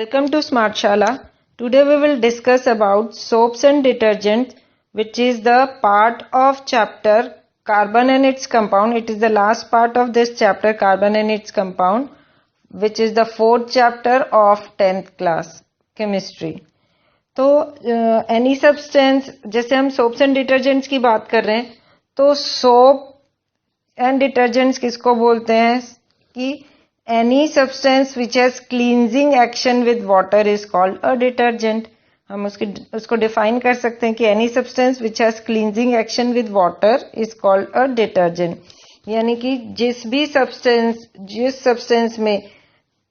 Welcome to Smart Shala. Today we will discuss about soaps and detergents, which is the part of chapter carbon and its compound. It is the last part of this chapter, carbon and its compound, which is the fourth chapter of 10th class chemistry. तो any substance, जैसे हम soaps and detergents की बात कर रहे हैं, तो soap and detergents किसको बोलते हैं कि any substance which has cleansing action with water is called a detergent. हम उसको डिफाइन कर सकते हैं कि any substance which has cleansing action with water is called a detergent. यानी कि जिस सब्सटेंस में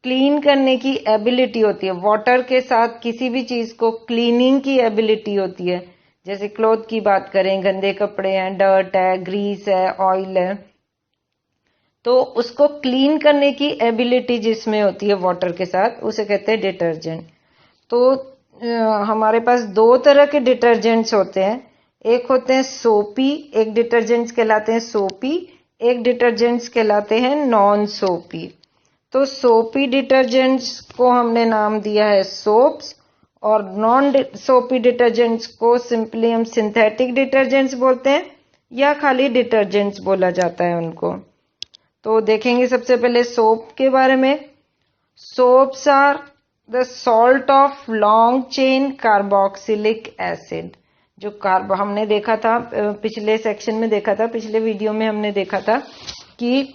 क्लीन करने की एबिलिटी होती है, वाटर के साथ किसी भी चीज को क्लीनिंग की एबिलिटी होती है, जैसे क्लॉथ की बात करें, गंदे कपड़े हैं, डर्ट है, ग्रीस है, ऑयल है, तो उसको क्लीन करने की एबिलिटी जिसमें होती है वाटर के साथ, उसे कहते हैं डिटर्जेंट. तो हमारे पास दो तरह के डिटर्जेंट्स होते हैं. एक होते हैं सोपी, एक डिटर्जेंट्स कहलाते हैं सोपी, एक डिटर्जेंट्स कहलाते हैं नॉन सोपी. तो सोपी डिटर्जेंट्स को हमने नाम दिया है सोप्स, और नॉन सोपी डिटर्जेंट्स को सिंपली हम सिंथेटिक डिटर्जेंट्स बोलते हैं या खाली डिटर्जेंट्स बोला जाता है उनको. तो देखेंगे सबसे पहले सोप के बारे में. Soaps are the salt of long chain carboxylic acid. जो हमने देखा था पिछले सेक्शन में, देखा था पिछले वीडियो में, हमने देखा था कि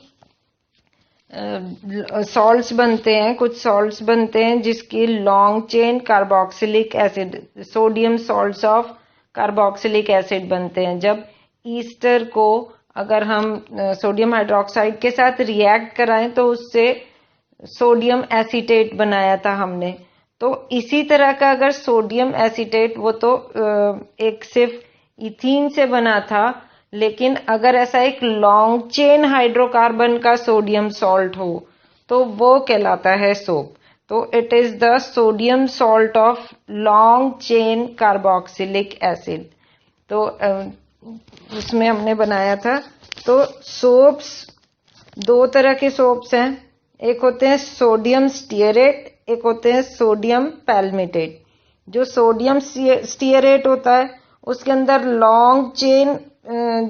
सॉल्ट्स बनते हैं, कुछ सॉल्ट्स बनते हैं जिसकी long chain carboxylic acid, sodium salts of carboxylic acid बनते हैं. जब ईस्टर को अगर हम सोडियम हाइड्रोक्साइड के साथ रिएक्ट कराएं तो उससे सोडियम एसीटेट बनाया था हमने. तो इसी तरह का अगर सोडियम एसीटेट, वो तो एक सिर्फ इथीन से बना था, लेकिन अगर ऐसा एक लॉन्ग चेन हाइड्रोकार्बन का सोडियम सॉल्ट हो तो वो कहलाता है सोप. तो it is the sodium salt of long chain carboxylic acid. तो उसमें हमने बनाया था. तो सोप्स, दो तरह के सोप्स हैं. एक होते हैं सोडियम स्टीयरेट, एक होते हैं सोडियम पैल्मिटेट. जो सोडियम स्टीयरेट होता है उसके अंदर लॉन्ग चेन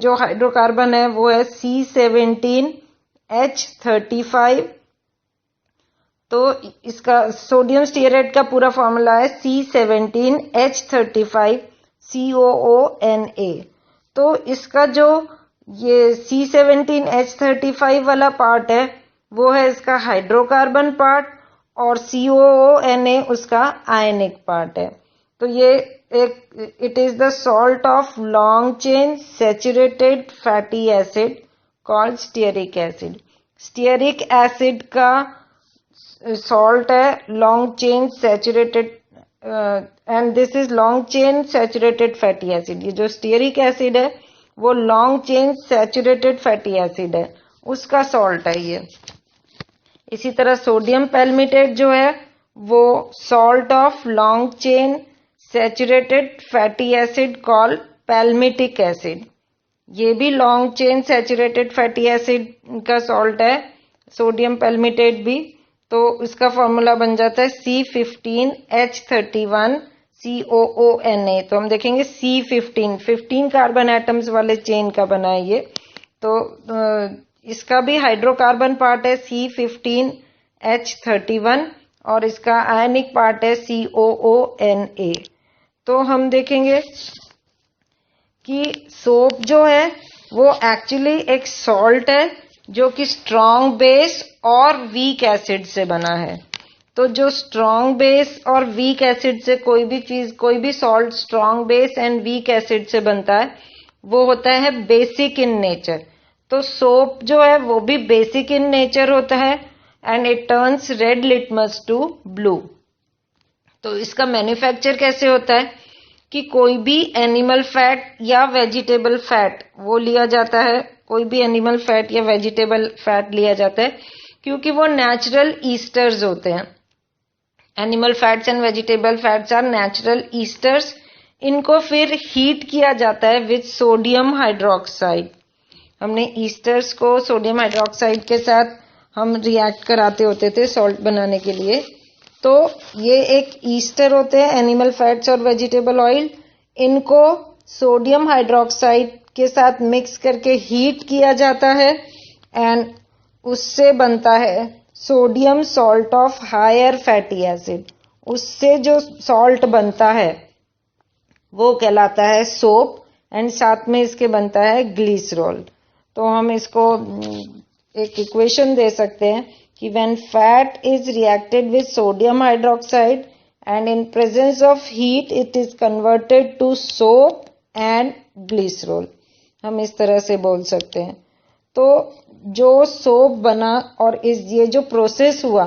जो हाइड्रोकार्बन है वो है C17H35. तो इसका सोडियम स्टीयरेट का पूरा फॉर्मूला है C17H35COONA. तो इसका जो ये C17H35 वाला पार्ट है वो है इसका हाइड्रोकार्बन पार्ट, और COONA उसका आयनिक पार्ट है. तो ये it is the salt of long chain saturated fatty acid called stearic acid. Stearic acid का सॉल्ट है long chain saturated, and this is long chain saturated fatty acid. ये जो stearic acid है वो long chain saturated fatty acid है, उसका salt है ये. इसी तरह सोडियम पैल्मिटेट जो है वो salt of long chain saturated fatty acid called palmitic acid. ये भी long chain saturated fatty acid का सॉल्ट है, सोडियम पैल्मिटेट भी. तो इसका फॉर्मूला बन जाता है C15H31COONA. तो हम देखेंगे C15 कार्बन एटम्स वाले चेन का बना है ये. तो इसका भी हाइड्रोकार्बन पार्ट है C15H31, और इसका आयनिक पार्ट है COONA. तो हम देखेंगे कि सोप जो है वो एक्चुअली एक सॉल्ट है जो कि स्ट्रॉन्ग बेस और वीक एसिड से बना है. तो जो स्ट्रॉन्ग बेस और वीक एसिड से कोई भी salt strong base and weak acid से बनता है, वो होता है बेसिक इन नेचर. तो सोप जो है वो भी बेसिक इन नेचर होता है, and it turns red litmus to blue. तो इसका मैन्युफैक्चर कैसे होता है कि कोई भी एनिमल फैट या वेजिटेबल फैट वो लिया जाता है, कोई भी एनिमल फैट या वेजिटेबल फैट लिया जाता है, क्योंकि वो नेचुरल ईस्टर्स होते हैं. Animal fats and vegetable fats are natural esters. इनको फिर हीट किया जाता है विद सोडियम हाइड्रोक्साइड. हमने ईस्टर्स को सोडियम हाइड्रोक्साइड के साथ हम रिएक्ट कराते होते थे सॉल्ट बनाने के लिए. तो ये एक ईस्टर होते हैं, एनिमल फैट्स और वेजिटेबल ऑयल। इनको सोडियम हाइड्रोक्साइड के साथ मिक्स करके हीट किया जाता है एंड उससे बनता है sodium salt of higher fatty acid. उससे जो सॉल्ट बनता है वो कहलाता है सोप एंड साथ में इसके बनता है ग्लिसरॉल। तो हम इसको एक इक्वेशन दे सकते हैं कि when fat is reacted with sodium hydroxide and in presence of heat it is converted to soap and glycerol। हम इस तरह से बोल सकते हैं। तो जो सोप बना और ये जो प्रोसेस हुआ,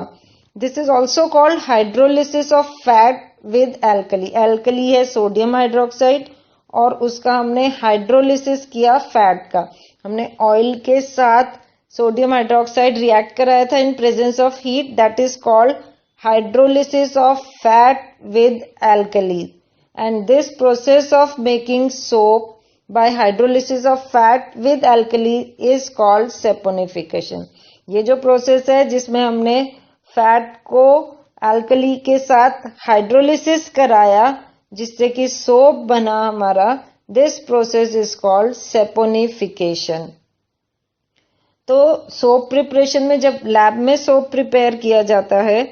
this is also called hydrolysis of fat with alkali. Alkali है सोडियम हाइड्रोक्साइड और उसका हमने हाइड्रोलिसिस किया फैट का। हमने ऑयल के साथ सोडियम हाइड्रोक्साइड रिएक्ट कराया था in presence of heat, that is called hydrolysis of fat with alkali. And this process of making soap bye hydrolysis of fat with alkali is called saponification. ये जो process है जिसमें हमने fat को alkali के साथ हाइड्रोलिसिस कराया जिससे कि सोप बना हमारा, this process is called saponification. तो सोप प्रिपरेशन में जब लैब में सोप प्रिपेयर किया जाता है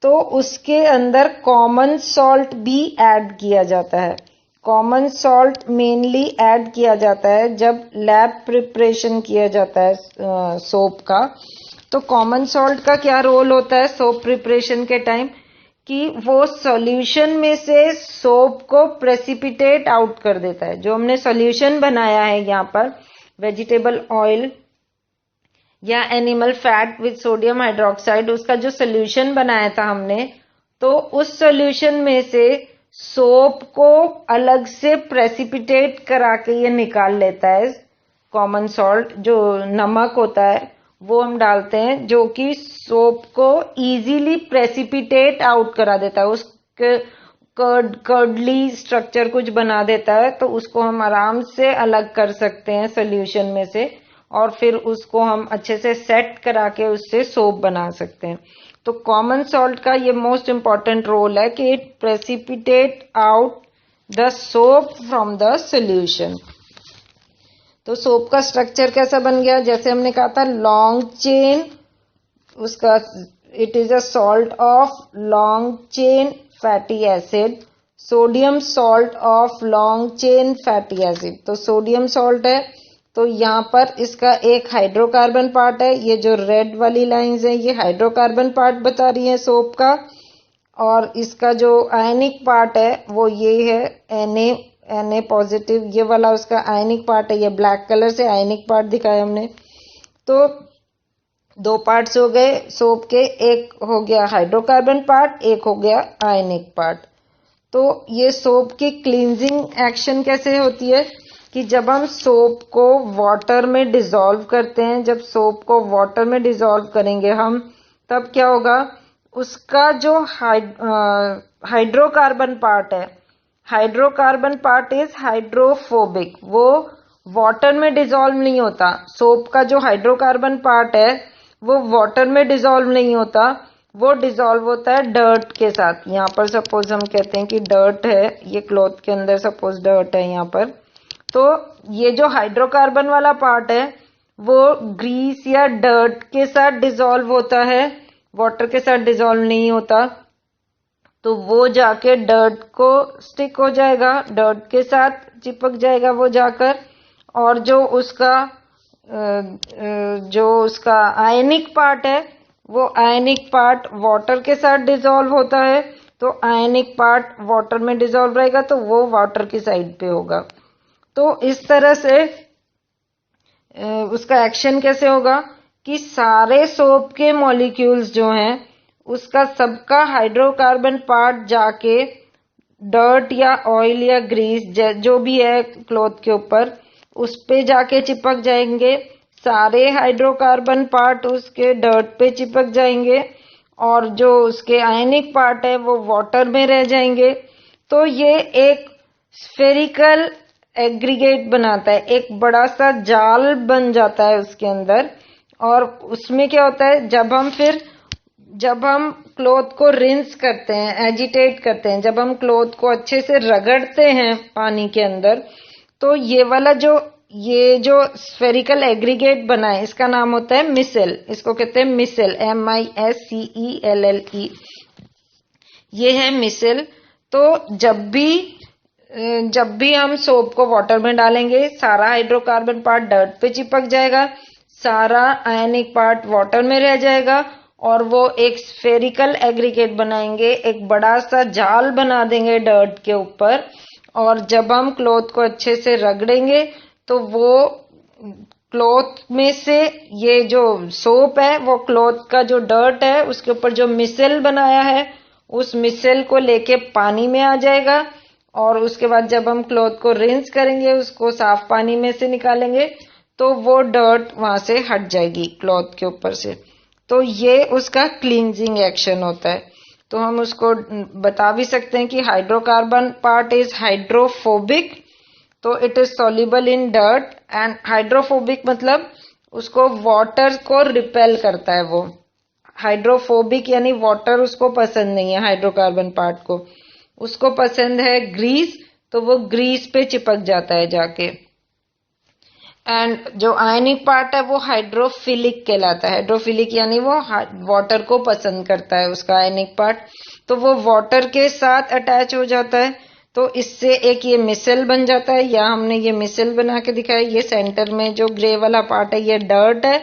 तो उसके अंदर कॉमन सॉल्ट भी ऐड किया जाता है। कॉमन सॉल्ट मेनली ऐड किया जाता है जब लैब प्रिपरेशन किया जाता है सोप का। तो कॉमन सॉल्ट का क्या रोल होता है सोप प्रिपरेशन के टाइम, कि वो सॉल्यूशन में से सोप को प्रेसिपिटेट आउट कर देता है। जो हमने सॉल्यूशन बनाया है यहाँ पर वेजिटेबल ऑयल या animal fat with sodium hydroxide, उसका जो सॉल्यूशन बनाया था हमने, तो उस सॉल्यूशन में से सोप को अलग से प्रेसिपिटेट करा के ये निकाल लेता है। कॉमन सॉल्ट जो नमक होता है वो हम डालते हैं जो कि सोप को इजीली प्रेसिपिटेट आउट करा देता है, उसके कर्डली स्ट्रक्चर कुछ बना देता है। तो उसको हम आराम से अलग कर सकते हैं सॉल्यूशन में से और फिर उसको हम अच्छे से सेट करा के उससे सोप बना सकते हैं। तो कॉमन सॉल्ट का ये मोस्ट इंपॉर्टेंट रोल है कि it precipitate out the soap from the solution. तो सोप का स्ट्रक्चर कैसा बन गया, जैसे हमने कहा था लॉन्ग चेन, उसका it is a salt of long chain fatty acid, sodium salt of long chain fatty acid. तो सोडियम सॉल्ट है तो यहाँ पर इसका एक हाइड्रोकार्बन पार्ट है, ये जो रेड वाली लाइंस है ये हाइड्रोकार्बन पार्ट बता रही है सोप का, और इसका जो आयनिक पार्ट है वो ये है Na पॉजिटिव, ये वाला उसका आयनिक पार्ट है। ये ब्लैक कलर से आयनिक पार्ट दिखाया हमने। तो दो पार्ट्स हो गए सोप के, एक हो गया हाइड्रोकार्बन पार्ट, एक हो गया आयनिक पार्ट। तो ये सोप की क्लींजिंग एक्शन कैसे होती है कि जब हम सोप को वाटर में डिसॉल्व करते हैं, जब सोप को वाटर में डिसॉल्व करेंगे हम, तब क्या होगा, उसका जो हाइड्रोकार्बन पार्ट है, हाइड्रोकार्बन पार्ट इज हाइड्रोफोबिक, वो वाटर में डिसॉल्व नहीं होता। सोप का जो हाइड्रोकार्बन पार्ट है वो वाटर में डिसॉल्व नहीं होता, वो डिसॉल्व होता है डर्ट के साथ। यहाँ पर सपोज हम कहते हैं कि डर्ट है, ये क्लॉथ के अंदर सपोज डर्ट है यहाँ पर, तो ये जो हाइड्रोकार्बन वाला पार्ट है वो ग्रीस या डर्ट के साथ डिसॉल्व होता है, वाटर के साथ डिसॉल्व नहीं होता। तो वो जाके डर्ट को स्टिक हो जाएगा, डर्ट के साथ चिपक जाएगा वो जाकर, और जो उसका आयनिक पार्ट है वो आयनिक पार्ट वाटर के साथ डिसॉल्व होता है। तो आयनिक पार्ट वाटर में डिसॉल्व रहेगा तो वो वाटर की साइड पे होगा। तो इस तरह से उसका एक्शन कैसे होगा कि सारे सोप के मॉलिक्यूल्स जो हैं उसका सबका हाइड्रोकार्बन पार्ट जाके डर्ट या ऑयल या ग्रीस जो भी है क्लॉथ के ऊपर, उस पे जाके चिपक जाएंगे। सारे हाइड्रोकार्बन पार्ट उसके डर्ट पे चिपक जाएंगे और जो उसके आयनिक पार्ट है वो वाटर में रह जाएंगे। तो ये एक स्फेरिकल एग्रीगेट बनाता है, एक बड़ा सा जाल बन जाता है उसके अंदर। और उसमें क्या होता है, जब हम फिर जब हम क्लॉथ को रिंस करते हैं, एजिटेट करते हैं, जब हम क्लॉथ को अच्छे से रगड़ते हैं पानी के अंदर, तो ये जो स्फेरिकल एग्रीगेट बना है, इसका नाम होता है मिसेल। इसको कहते हैं मिसेल, MISCELLE। ये है मिसेल। तो जब भी हम सोप को वाटर में डालेंगे, सारा हाइड्रोकार्बन पार्ट डर्ट पे चिपक जाएगा, सारा आयनिक पार्ट वाटर में रह जाएगा, और वो एक स्फेरिकल एग्रीगेट बनाएंगे, एक बड़ा सा जाल बना देंगे डर्ट के ऊपर। और जब हम क्लॉथ को अच्छे से रगड़ेंगे तो वो क्लॉथ में से ये जो सोप है, वो क्लॉथ का जो डर्ट है उसके ऊपर जो मिसेल बनाया है, उस मिसेल को लेके पानी में आ जाएगा। और उसके बाद जब हम क्लॉथ को रिंस करेंगे, उसको साफ पानी में से निकालेंगे, तो वो डर्ट वहां से हट जाएगी क्लॉथ के ऊपर से। तो ये उसका क्लींजिंग एक्शन होता है। तो हम उसको बता भी सकते हैं कि हाइड्रोकार्बन पार्ट इज हाइड्रोफोबिक, तो it is soluble in dirt. And hydrophobic मतलब उसको वाटर को रिपेल करता है। वो हाइड्रोफोबिक यानी वाटर उसको पसंद नहीं है, हाइड्रोकार्बन पार्ट को। उसको पसंद है ग्रीस, तो वो ग्रीस पे चिपक जाता है जाके। एंड जो आयनिक पार्ट है वो हाइड्रोफिलिक कहलाता है। हाइड्रोफिलिक यानी वो वाटर को पसंद करता है, उसका आयनिक पार्ट। तो वो वाटर के साथ अटैच हो जाता है। तो इससे एक ये मिसेल बन जाता है, या हमने ये मिसेल बना के दिखाया। ये सेंटर में जो ग्रे वाला पार्ट है ये डर्ट है,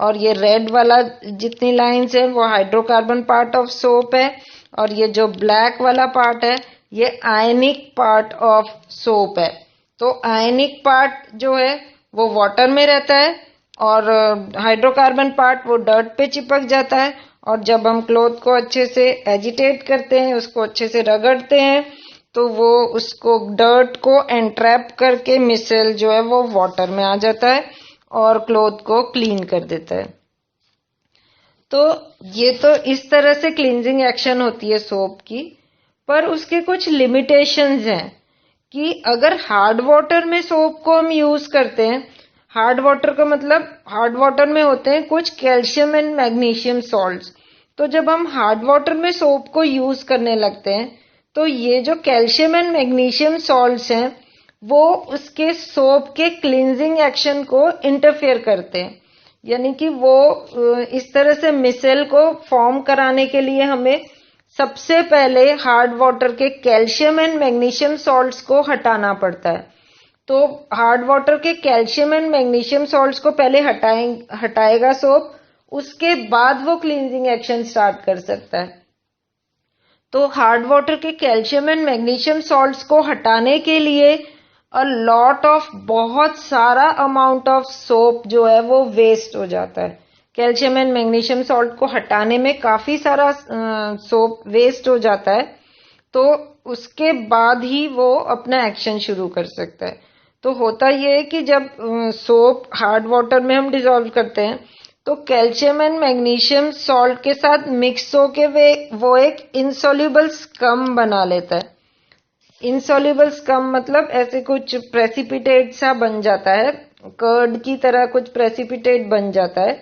और ये रेड वाला जितनी लाइंस है वो हाइड्रोकार्बन पार्ट ऑफ सोप है, और ये जो ब्लैक वाला पार्ट है ये आयनिक पार्ट ऑफ सोप है। तो आयनिक पार्ट जो है वो वाटर में रहता है, और हाइड्रोकार्बन पार्ट वो डर्ट पे चिपक जाता है। और जब हम क्लॉथ को अच्छे से एजिटेट करते हैं, उसको अच्छे से रगड़ते हैं, तो वो उसको डर्ट को एंट्रैप करके मिसेल जो है वो वाटर में आ जाता है और क्लॉथ को क्लीन कर देता है। तो ये तो इस तरह से क्लींजिंग एक्शन होती है सोप की। पर उसके कुछ लिमिटेशंस हैं कि अगर हार्ड वाटर में सोप को हम यूज करते हैं, हार्ड वाटर का मतलब हार्ड वाटर में होते हैं कुछ कैल्शियम एंड मैग्नीशियम सॉल्ट्स। तो जब हम हार्ड वाटर में सोप को यूज करने लगते हैं, तो ये जो कैल्शियम एंड मैग्नीशियम सॉल्ट्स हैं वो उसके सोप के क्लींजिंग एक्शन को इंटरफेयर करते हैं। यानी कि वो इस तरह से मिसेल को फॉर्म कराने के लिए हमें सबसे पहले हार्ड वाटर के कैल्शियम एंड मैग्नीशियम सॉल्ट्स को हटाना पड़ता है। तो हार्ड वाटर के कैल्शियम एंड मैग्नीशियम सॉल्ट्स को पहले हटाएगा सोप, उसके बाद वो क्लींजिंग एक्शन स्टार्ट कर सकता है। तो हार्ड वाटर के कैल्शियम एंड मैग्नीशियम सॉल्ट्स को हटाने के लिए बहुत सारा अमाउंट ऑफ सोप जो है वो वेस्ट हो जाता है। कैल्शियम एंड मैग्नीशियम सॉल्ट को हटाने में काफी सारा सोप वेस्ट हो जाता है। तो उसके बाद ही वो अपना एक्शन शुरू कर सकता है। तो होता ये है कि जब सोप हार्ड वाटर में हम डिसॉल्व करते हैं, तो कैल्शियम एंड मैग्नीशियम सॉल्ट के साथ मिक्स होके वो एक इनसॉल्युबल स्कम बना लेता है। इनसॉल्युबल स्कम मतलब ऐसे कुछ प्रेसिपिटेट सा बन जाता है, कर्ड की तरह कुछ प्रेसिपिटेट बन जाता है।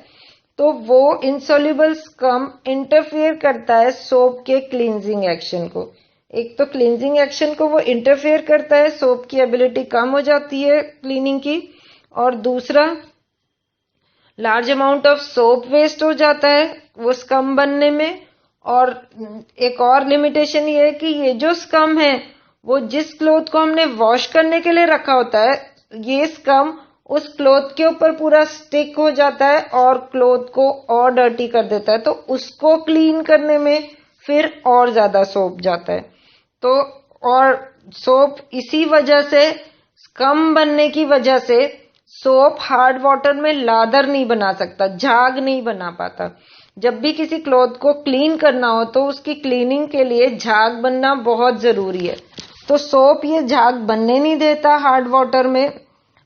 तो वो इनसॉल्युबल स्कम इंटरफेयर करता है सोप के क्लींजिंग एक्शन को। एक तो क्लींजिंग एक्शन को वो इंटरफेयर करता है, सोप की एबिलिटी कम हो जाती है क्लीनिंग की, और दूसरा large amount of soap waste हो जाता है वो स्कम बनने में। और एक और लिमिटेशन ये है कि ये जो स्कम है वो जिस क्लॉथ को हमने वॉश करने के लिए रखा होता है, ये स्कम उस क्लॉथ के ऊपर पूरा स्टिक हो जाता है और क्लॉथ को और डर्टी कर देता है। तो उसको क्लीन करने में फिर और ज्यादा सोप जाता है। तो और सोप इसी वजह से, स्कम बनने की वजह से सोप हार्ड वाटर में लादर नहीं बना सकता, झाग नहीं बना पाता। जब भी किसी क्लॉथ को क्लीन करना हो तो उसकी क्लीनिंग के लिए झाग बनना बहुत जरूरी है। तो सोप ये झाग बनने नहीं देता हार्ड वाटर में,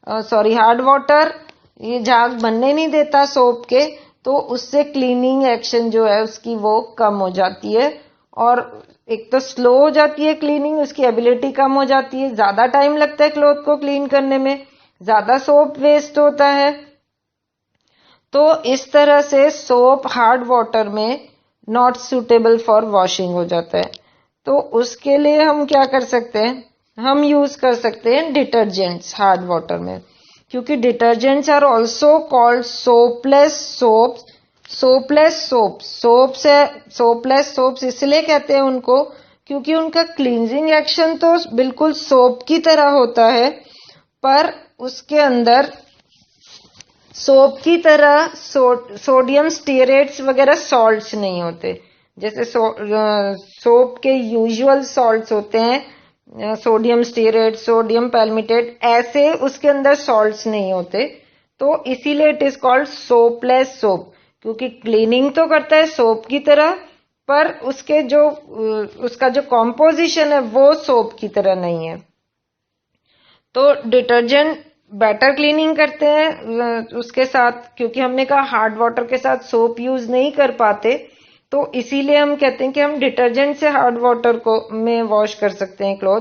हार्ड वाटर ये झाग बनने नहीं देता सोप के। तो उससे क्लीनिंग एक्शन जो है उसकी वो कम हो जाती है, और एक तो स्लो हो जाती है क्लीनिंग, उसकी एबिलिटी कम हो जाती है, ज्यादा टाइम लगता है क्लॉथ को क्लीन करने में, ज्यादा सोप वेस्ट होता है। तो इस तरह से सोप हार्ड वाटर में नॉट सुटेबल फॉर वॉशिंग हो जाता है। तो उसके लिए हम क्या कर सकते हैं, हम यूज कर सकते हैं डिटर्जेंट्स हार्ड वाटर में, क्योंकि detergents are also called soapless soaps. Soapless soaps इसलिए कहते हैं उनको क्योंकि उनका क्लींजिंग एक्शन तो बिल्कुल सोप की तरह होता है, पर उसके अंदर सोप की तरह सोडियम स्टीरेट्स वगैरह सॉल्ट्स नहीं होते। जैसे सोप के यूजुअल सॉल्ट्स होते हैं, सोडियम स्टीरेट, सोडियम पैल्मिटेट, ऐसे उसके अंदर सॉल्ट्स नहीं होते। तो इसीलिए इट इज कॉल्ड सोपलेस सोप, क्योंकि क्लीनिंग तो करता है सोप की तरह, पर उसका जो कॉम्पोजिशन है वो सोप की तरह नहीं है। तो डिटर्जेंट बेटर क्लीनिंग करते हैं उसके साथ, क्योंकि हमने कहा हार्ड वाटर के साथ सोप यूज नहीं कर पाते, तो इसीलिए हम कहते हैं कि हम डिटर्जेंट से हार्ड वाटर को में वॉश कर सकते हैं क्लॉथ,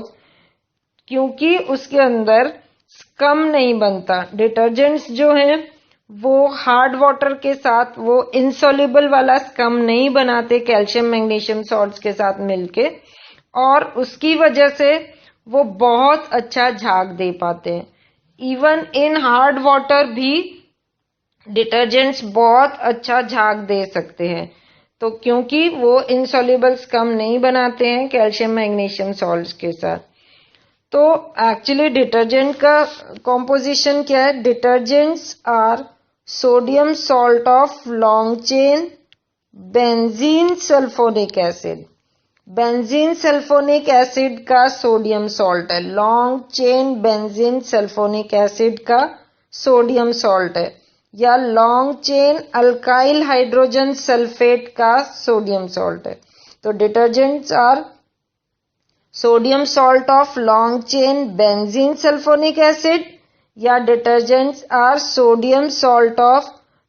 क्योंकि उसके अंदर स्कम नहीं बनता। डिटर्जेंट्स जो हैं वो हार्ड वाटर के साथ वो इंसॉल्युबल वाला स्कम नहीं बनाते कैल्शियम मैग्नीशियम सॉल्ट्स के साथ मिलके, और उसकी वजह से वो बहुत अच्छा झाग दे पाते हैं। इवन इन हार्ड वाटर भी डिटर्जेंट्स बहुत अच्छा झाग दे सकते हैं, तो क्योंकि वो इनसॉल्युबल स्कम नहीं बनाते हैं कैल्शियम मैग्नीशियम सॉल्ट्स के साथ। तो एक्चुअली डिटर्जेंट का कॉम्पोजिशन क्या है, detergents are sodium salt of long chain benzene sulphonic acid. Benzene sulphonic acid का सोडियम सॉल्ट है, long chain benzene sulphonic acid का सोडियम सॉल्ट है, या long chain alkyl hydrogen sulphate का सोडियम सॉल्ट है। तो detergents are sodium salt of long chain benzene sulphonic acid, या detergents are sodium salt of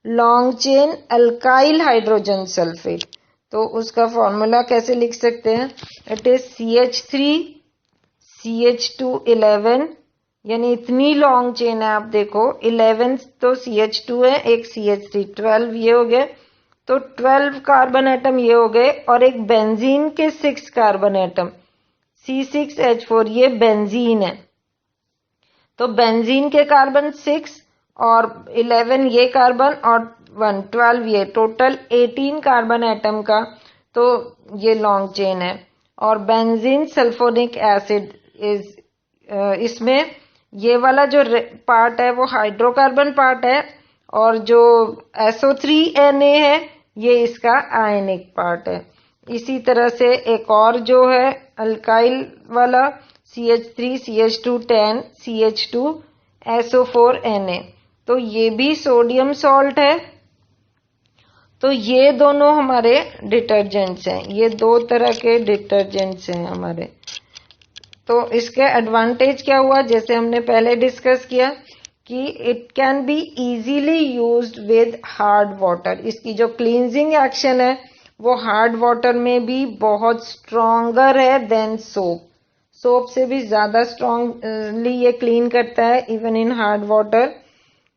long chain alkyl hydrogen sulphate. तो उसका formula कैसे लिख सकते हैं, इट इज CH3CH211, यानी इतनी लॉन्ग चेन है, आप देखो 11 तो CH2 है, एक CH3, 12 ये हो गए, तो 12 कार्बन एटम ये हो गए, और एक बेंजीन के 6 कार्बन एटम C6H4, ये बेंजीन है। तो बेंजीन के कार्बन 6 और 11 ये कार्बन और 12 ये, टोटल 18 कार्बन एटम का तो ये लॉन्ग चेन है। और बेंजीन सल्फोनिक एसिड इसमें ये वाला जो पार्ट है वो हाइड्रोकार्बन पार्ट है, और जो SO3Na है ये इसका आयनिक पार्ट है। इसी तरह से एक और जो है अल्काइल वाला CH3 CH2 CH2 SO4Na, तो ये भी सोडियम सॉल्ट है। तो ये दोनों हमारे डिटर्जेंट्स हैं, ये दो तरह के डिटर्जेंट्स हैं हमारे। तो इसके एडवांटेज क्या हुआ, जैसे हमने पहले डिस्कस किया कि it can be easily used with hard water. इसकी जो क्लींजिंग एक्शन है वो हार्ड वाटर में भी बहुत स्ट्रॉन्गर है देन सोप। सोप से भी ज्यादा स्ट्रॉन्गली ये क्लीन करता है इवन इन हार्ड वाटर,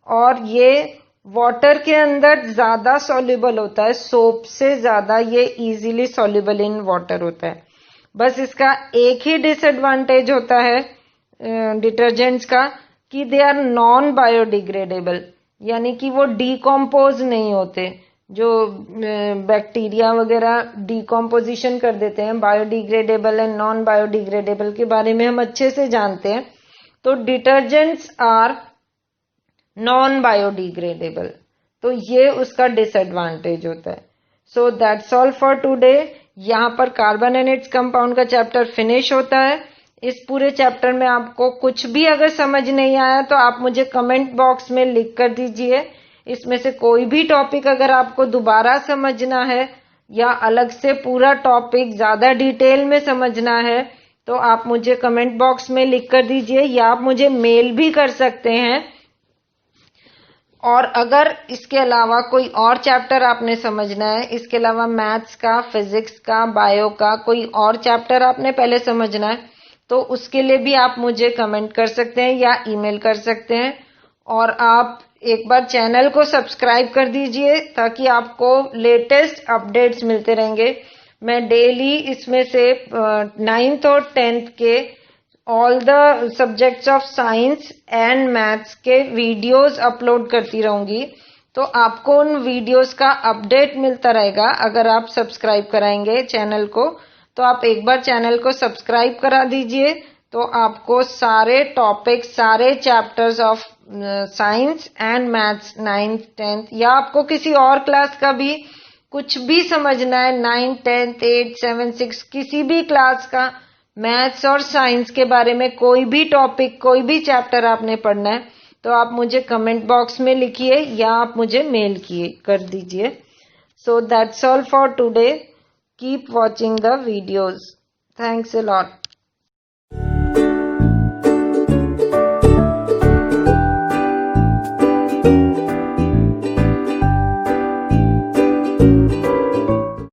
और ये वाटर के अंदर ज्यादा सॉल्युबल होता है, सोप से ज्यादा ये इजीली सॉल्युबल इन वाटर होता है। बस इसका एक ही डिसएडवांटेज होता है डिटर्जेंट्स का, कि दे आर नॉन बायोडिग्रेडेबल, यानी कि वो डीकम्पोज नहीं होते। जो बैक्टीरिया वगैरह डीकम्पोजिशन कर देते हैं, बायोडिग्रेडेबल एंड नॉन बायोडिग्रेडेबल के बारे में हम अच्छे से जानते हैं। तो डिटर्जेंट्स आर नॉन बायोडिग्रेडेबल, तो ये उसका डिसएडवांटेज होता है। So that's all for today. यहाँ पर कार्बन एंड इट्स कंपाउंड का चैप्टर फिनिश होता है। इस पूरे चैप्टर में आपको कुछ भी अगर समझ नहीं आया तो आप मुझे कमेंट बॉक्स में लिख कर दीजिए। इसमें से कोई भी टॉपिक अगर आपको दोबारा समझना है या अलग से पूरा टॉपिक ज्यादा डिटेल में समझना है तो आप मुझे कमेंट बॉक्स में लिख कर दीजिए, या आप मुझे मेल भी कर सकते हैं। और अगर इसके अलावा कोई और चैप्टर आपने समझना है, इसके अलावा मैथ्स का, फिजिक्स का, बायो का कोई और चैप्टर आपने पहले समझना है, तो उसके लिए भी आप मुझे कमेंट कर सकते हैं या ईमेल कर सकते हैं। और आप एक बार चैनल को सब्सक्राइब कर दीजिए ताकि आपको लेटेस्ट अपडेट्स मिलते रहेंगे। मैं डेली इसमें से 9th और 10th के all the subjects of science and maths के वीडियोस अपलोड करती रहूंगी, तो आपको उन वीडियोस का अपडेट मिलता रहेगा अगर आप सब्सक्राइब कराएंगे चैनल को। तो आप एक बार चैनल को सब्सक्राइब करा दीजिए, तो आपको सारे टॉपिक, सारे chapters of science and maths 9th 10th या आपको किसी और क्लास का भी कुछ भी समझना है, 9th 10th 8th 7th 6 किसी भी क्लास का मैथ्स और साइंस के बारे में कोई भी टॉपिक, कोई भी चैप्टर आपने पढ़ना है, तो आप मुझे कमेंट बॉक्स में लिखिए या आप मुझे मेल कर दीजिए। So that's all for today. Keep watching the videos. Thanks a lot.